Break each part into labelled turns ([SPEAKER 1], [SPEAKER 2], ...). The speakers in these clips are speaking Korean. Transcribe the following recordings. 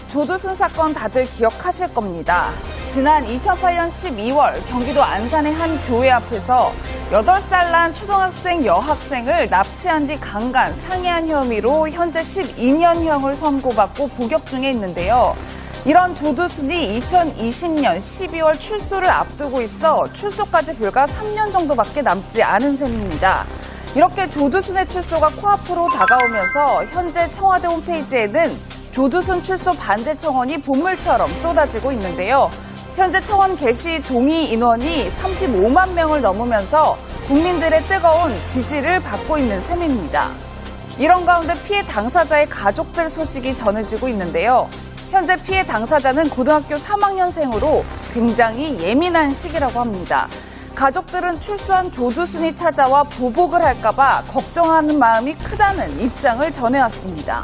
[SPEAKER 1] 조두순 사건 다들 기억하실 겁니다. 지난 2008년 12월 경기도 안산의 한 교회 앞에서 8살 난 초등학생 여학생을 납치한 뒤 강간, 상해한 혐의로 현재 12년형을 선고받고 복역 중에 있는데요. 이런 조두순이 2020년 12월 출소를 앞두고 있어 출소까지 불과 3년 정도밖에 남지 않은 셈입니다. 이렇게 조두순의 출소가 코앞으로 다가오면서 현재 청와대 홈페이지에는 조두순 출소 반대 청원이 보물처럼 쏟아지고 있는데요. 현재 청원 게시 동의 인원이 35만 명을 넘으면서 국민들의 뜨거운 지지를 받고 있는 셈입니다. 이런 가운데 피해 당사자의 가족들 소식이 전해지고 있는데요. 현재 피해 당사자는 고등학교 3학년생으로 굉장히 예민한 시기라고 합니다. 가족들은 출소한 조두순이 찾아와 보복을 할까봐 걱정하는 마음이 크다는 입장을 전해왔습니다.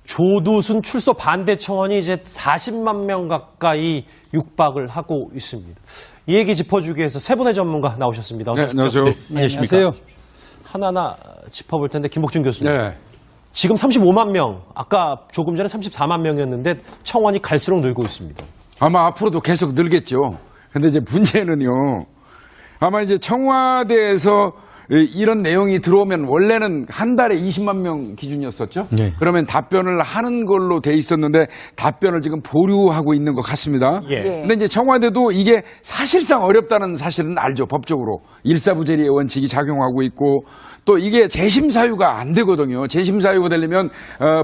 [SPEAKER 2] 조두순 출소 반대 청원이 이제 40만 명 가까이 육박을 하고 있습니다. 이 얘기 짚어주기 위해서 세 분의 전문가 나오셨습니다. 어서 오십시오.
[SPEAKER 3] 안녕하세요.
[SPEAKER 2] 네, 안녕하십니까.
[SPEAKER 3] 안녕하세요.
[SPEAKER 2] 하나하나 짚어볼 텐데 김복준 교수님.
[SPEAKER 3] 네.
[SPEAKER 2] 지금 35만 명, 아까 조금 전에 34만 명이었는데 청원이 갈수록 늘고 있습니다.
[SPEAKER 3] 아마 앞으로도 계속 늘겠죠. 근데 이제 문제는요. 아마 이제 청와대에서 이런 내용이 들어오면 원래는 한 달에 20만 명 기준이었었죠.
[SPEAKER 2] 네.
[SPEAKER 3] 그러면 답변을 하는 걸로 돼 있었는데 답변을 지금 보류하고 있는 것 같습니다.
[SPEAKER 2] 예.
[SPEAKER 3] 근데 이제 청와대도 이게 사실상 어렵다는 사실은 알죠. 법적으로. 일사부재리의 원칙이 작용하고 있고 또 이게 재심 사유가 안 되거든요. 재심 사유가 되려면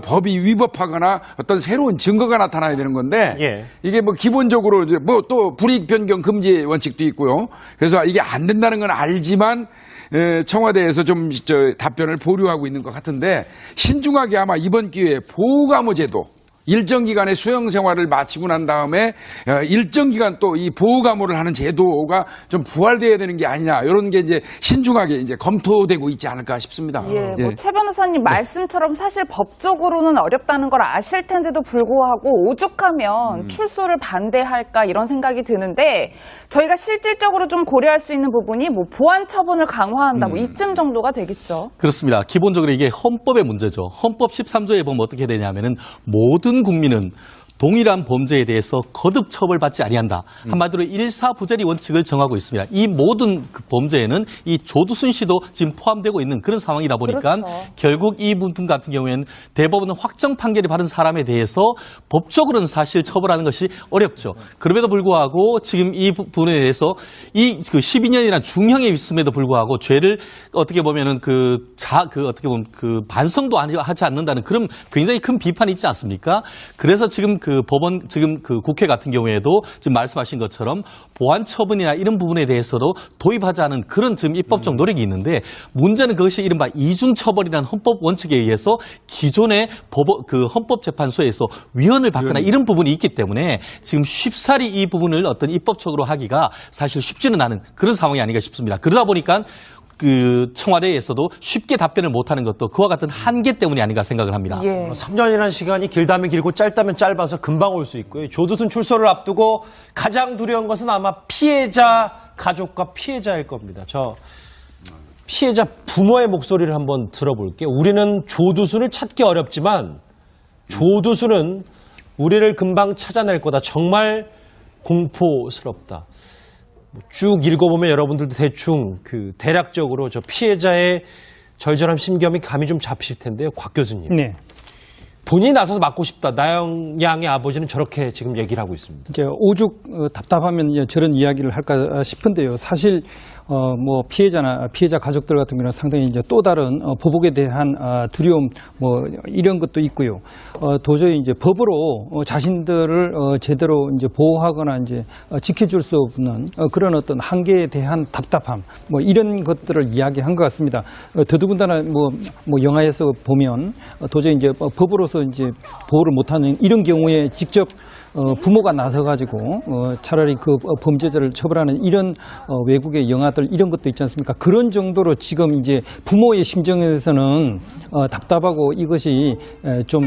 [SPEAKER 3] 법이 위법하거나 어떤 새로운 증거가 나타나야 되는 건데
[SPEAKER 2] 예.
[SPEAKER 3] 이게 뭐 기본적으로 이제 뭐 또 불이익 변경 금지 원칙도 있고요. 그래서 이게 안 된다는 건 알지만 청와대에서 좀 답변을 보류하고 있는 것 같은데 신중하게 아마 이번 기회에 보호감호제도 일정 기간의 수용 생활을 마치고 난 다음에 일정 기간 또 이 보호감호를 하는 제도가 좀 부활돼야 되는 게 아니냐 이런 게 이제 신중하게 이제 검토되고 있지 않을까 싶습니다.
[SPEAKER 1] 예, 뭐 최 변호사님 말씀처럼 사실 법적으로는 어렵다는 걸 아실 텐데도 불구하고 오죽하면 출소를 반대할까 이런 생각이 드는데 저희가 실질적으로 좀 고려할 수 있는 부분이 뭐 보안 처분을 강화한다 뭐 이쯤 정도가 되겠죠.
[SPEAKER 4] 그렇습니다. 기본적으로 이게 헌법의 문제죠. 헌법 13조에 보면 어떻게 되냐면은 모든 국민은 동일한 범죄에 대해서 거듭 처벌받지 아니한다. 한마디로 일사부재리 원칙을 정하고 있습니다. 이 모든 그 범죄에는 이 조두순 씨도 지금 포함되고 있는 그런 상황이다 보니까
[SPEAKER 1] 그렇죠.
[SPEAKER 4] 결국 이 부분 같은 경우에는 대법원은 확정 판결이 받은 사람에 대해서 법적으로는 사실 처벌하는 것이 어렵죠. 그럼에도 불구하고 지금 이 부분에 대해서 이 그 12년이라는 중형에 있음에도 불구하고 죄를 어떻게 보면은 어떻게 보면 그 반성도 하지 않는다는 그런 굉장히 큰 비판이 있지 않습니까? 그래서 지금 그 법원 지금 그 국회 같은 경우에도 지금 말씀하신 것처럼 보안 처분이나 이런 부분에 대해서도 도입하지 않은 그런 지금 입법적 노력이 있는데 문제는 그것이 이른바 이중 처벌이라는 헌법 원칙에 의해서 기존의 헌법재판소에서 위헌을 받거나 이런 부분이 있기 때문에 지금 쉽사리 이 부분을 어떤 입법적으로 하기가 사실 쉽지는 않은 그런 상황이 아닌가 싶습니다. 그러다 보니까 그 청와대에서도 쉽게 답변을 못하는 것도 그와 같은 한계 때문이 아닌가 생각을 합니다.
[SPEAKER 1] 예.
[SPEAKER 2] 3년이라는 시간이 길다면 길고 짧다면 짧아서 금방 올 수 있고요. 조두순 출소를 앞두고 가장 두려운 것은 아마 피해자 가족과 피해자일 겁니다. 저 피해자 부모의 목소리를 한번 들어볼게요. 우리는 조두순을 찾기 어렵지만 조두순은 우리를 금방 찾아낼 거다. 정말 공포스럽다. 쭉 읽어보면 여러분들도 대충 대략적으로 저 피해자의 절절한 심경이 감이 좀 잡히실 텐데요. 곽 교수님.
[SPEAKER 5] 네.
[SPEAKER 2] 본인이 나서서 맡고 싶다. 나영 양의 아버지는 저렇게 지금 얘기를 하고 있습니다.
[SPEAKER 5] 이제 오죽 답답하면 저런 이야기를 할까 싶은데요. 사실 뭐 피해자 가족들 같은 경우는 상당히 이제 또 다른 보복에 대한 두려움 뭐 이런 것도 있고요. 도저히 이제 법으로 자신들을 제대로 이제 보호하거나 이제 지켜줄 수 없는 그런 어떤 한계에 대한 답답함 뭐 이런 것들을 이야기한 것 같습니다. 더더군다나 뭐 영화에서 보면 도저히 이제 법으로서 이제 보호를 못하는 이런 경우에 직접 부모가 나서가지고 차라리 그 범죄자를 처벌하는 이런 외국의 영화들 이런 것도 있지 않습니까? 그런 정도로 지금 이제 부모의 심정에서는 답답하고 이것이 좀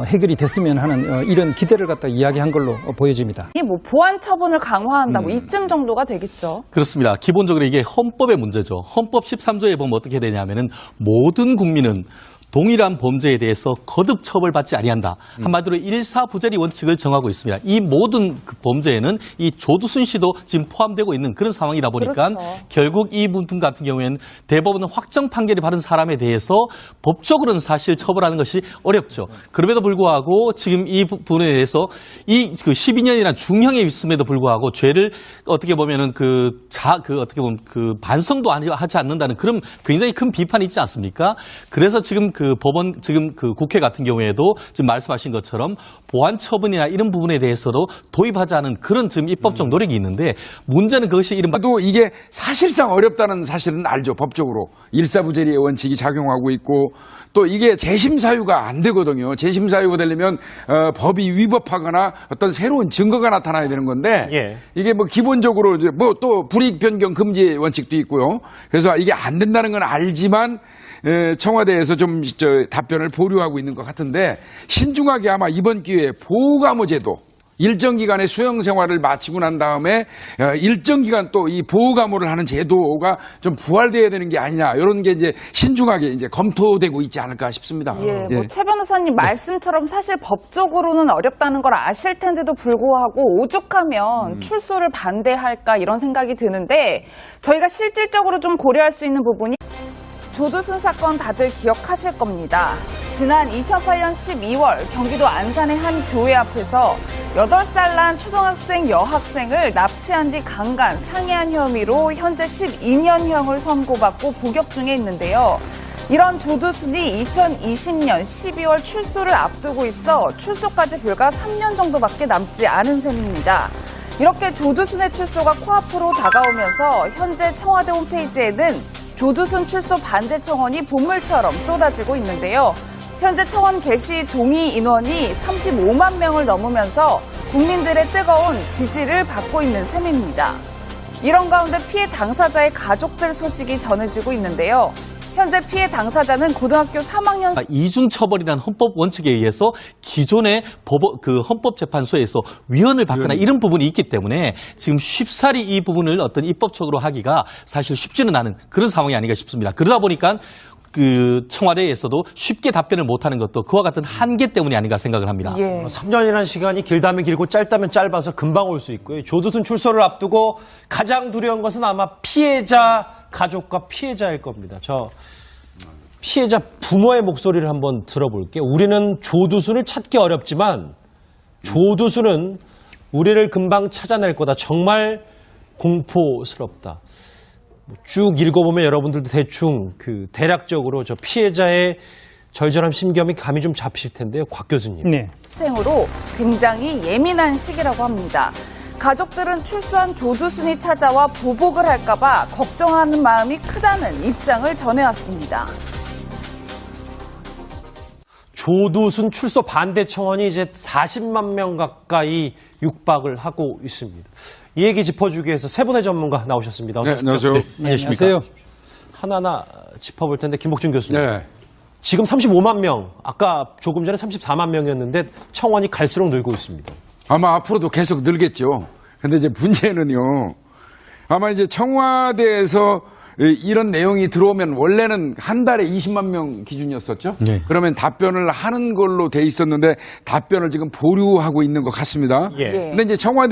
[SPEAKER 5] 해결이 됐으면 하는 이런 기대를 갖다 이야기한 걸로 보여집니다.
[SPEAKER 1] 이게 뭐 보안 처분을 강화한다 뭐 이쯤 정도가 되겠죠.
[SPEAKER 4] 그렇습니다. 기본적으로 이게 헌법의 문제죠. 헌법 13조에 보면 어떻게 되냐면은 모든 국민은 동일한 범죄에 대해서 거듭 처벌받지 아니한다. 한마디로 일사부재리 원칙을 정하고 있습니다. 이 모든 그 범죄에는 이 조두순 씨도 지금 포함되고 있는 그런 상황이다 보니까
[SPEAKER 1] 그렇죠.
[SPEAKER 4] 결국 이 부분 같은 경우에는 대법원은 확정 판결이 받은 사람에 대해서 법적으로는 사실 처벌하는 것이 어렵죠. 그럼에도 불구하고 지금 이 부분에 대해서 이 그 12년이라는 중형에 있음에도 불구하고 죄를 어떻게 보면은 어떻게 보면 그 반성도 하지 않는다는 그런 굉장히 큰 비판이 있지 않습니까? 그래서 지금 그 법원 지금 그 국회 같은 경우에도 지금 말씀하신 것처럼 보안 처분이나 이런 부분에 대해서도 도입하지 않은 그런 지금 입법적 노력이 있는데 문제는 그것이 이른바
[SPEAKER 3] 또 이게 사실상 어렵다는 사실은 알죠. 법적으로 일사부재리의 원칙이 작용하고 있고 또 이게 재심 사유가 안 되거든요. 재심 사유가 되려면 법이 위법하거나 어떤 새로운 증거가 나타나야 되는 건데
[SPEAKER 2] 예.
[SPEAKER 3] 이게 뭐 기본적으로 이제 뭐 또 불이익 변경 금지 원칙도 있고요. 그래서 이게 안 된다는 건 알지만 청와대에서 좀 답변을 보류하고 있는 것 같은데 신중하게 아마 이번 기회에 보호감호제도 일정 기간의 수용 생활을 마치고 난 다음에 일정 기간 또 이 보호감호를 하는 제도가 좀 부활돼야 되는 게 아니냐 이런 게 이제 신중하게 이제 검토되고 있지 않을까 싶습니다.
[SPEAKER 1] 최 변호사님 말씀처럼 사실 법적으로는 어렵다는 걸 아실 텐데도 불구하고 오죽하면 출소를 반대할까 이런 생각이 드는데 저희가 실질적으로 좀 고려할 수 있는 부분이 조두순 사건 다들 기억하실 겁니다. 지난 2008년 12월 경기도 안산의 한 교회 앞에서 8살 난 초등학생 여학생을 납치한 뒤 강간, 상해한 혐의로 현재 12년형을 선고받고 복역 중에 있는데요. 이런 조두순이 2020년 12월 출소를 앞두고 있어 출소까지 불과 3년 정도밖에 남지 않은 셈입니다. 이렇게 조두순의 출소가 코앞으로 다가오면서 현재 청와대 홈페이지에는 조두순 출소 반대 청원이 보물처럼 쏟아지고 있는데요. 현재 청원 게시 동의 인원이 35만 명을 넘으면서 국민들의 뜨거운 지지를 받고 있는 셈입니다. 이런 가운데 피해 당사자의 가족들 소식이 전해지고 있는데요. 현재 피해 당사자는 고등학교 3학년
[SPEAKER 4] 이중 처벌이라는 헌법 원칙에 의해서 기존의 헌법재판소에서 위헌을 받거나 이런 부분이 있기 때문에 지금 쉽사리 이 부분을 어떤 입법적으로 하기가 사실 쉽지는 않은 그런 상황이 아닌가 싶습니다. 그러다 보니까 그 청와대에서도 쉽게 답변을 못하는 것도 그와 같은 한계 때문이 아닌가 생각을 합니다.
[SPEAKER 2] 3년이라는 시간이 길다면 길고 짧다면 짧아서 금방 올 수 있고요. 조두순 출소를 앞두고 가장 두려운 것은 아마 피해자 가족과 피해자일 겁니다. 저 피해자 부모의 목소리를 한번 들어볼게요. 우리는 조두순을 찾기 어렵지만 조두순은 우리를 금방 찾아낼 거다. 정말 공포스럽다. 쭉 읽어보면 여러분들도 대충 대략적으로 저 피해자의 절절한 심경이 감이 좀 잡히실 텐데요. 곽 교수님.
[SPEAKER 5] 네.
[SPEAKER 1] 생으로 굉장히 예민한 시기라고 합니다. 가족들은 출소한 조두순이 찾아와 보복을 할까봐 걱정하는 마음이 크다는 입장을 전해왔습니다.
[SPEAKER 2] 조두순 출소 반대 청원이 이제 40만 명 가까이 육박을 하고 있습니다. 이 얘기 짚어주기 위해서 세 분의 전문가 나오셨습니다. 어서 오십시오.
[SPEAKER 3] 안녕하세요.
[SPEAKER 2] 안녕하십니까.
[SPEAKER 5] 안녕하세요.
[SPEAKER 2] 하나하나 짚어볼 텐데 김복준 교수님.
[SPEAKER 3] 네.
[SPEAKER 2] 지금 35만 명, 아까 조금 전에 34만 명이었는데 청원이 갈수록 늘고 있습니다.
[SPEAKER 3] 아마 앞으로도 계속 늘겠죠. 근데 이제 문제는요. 아마 이제 청와대에서 이런 내용이 들어오면 원래는 한 달에 20만 명 기준이었었죠.
[SPEAKER 4] 네.
[SPEAKER 3] 그러면 답변을 하는 걸로 돼 있었는데 답변을 지금 보류하고 있는 것 같습니다.
[SPEAKER 2] 예.
[SPEAKER 3] 근데 이제 청와대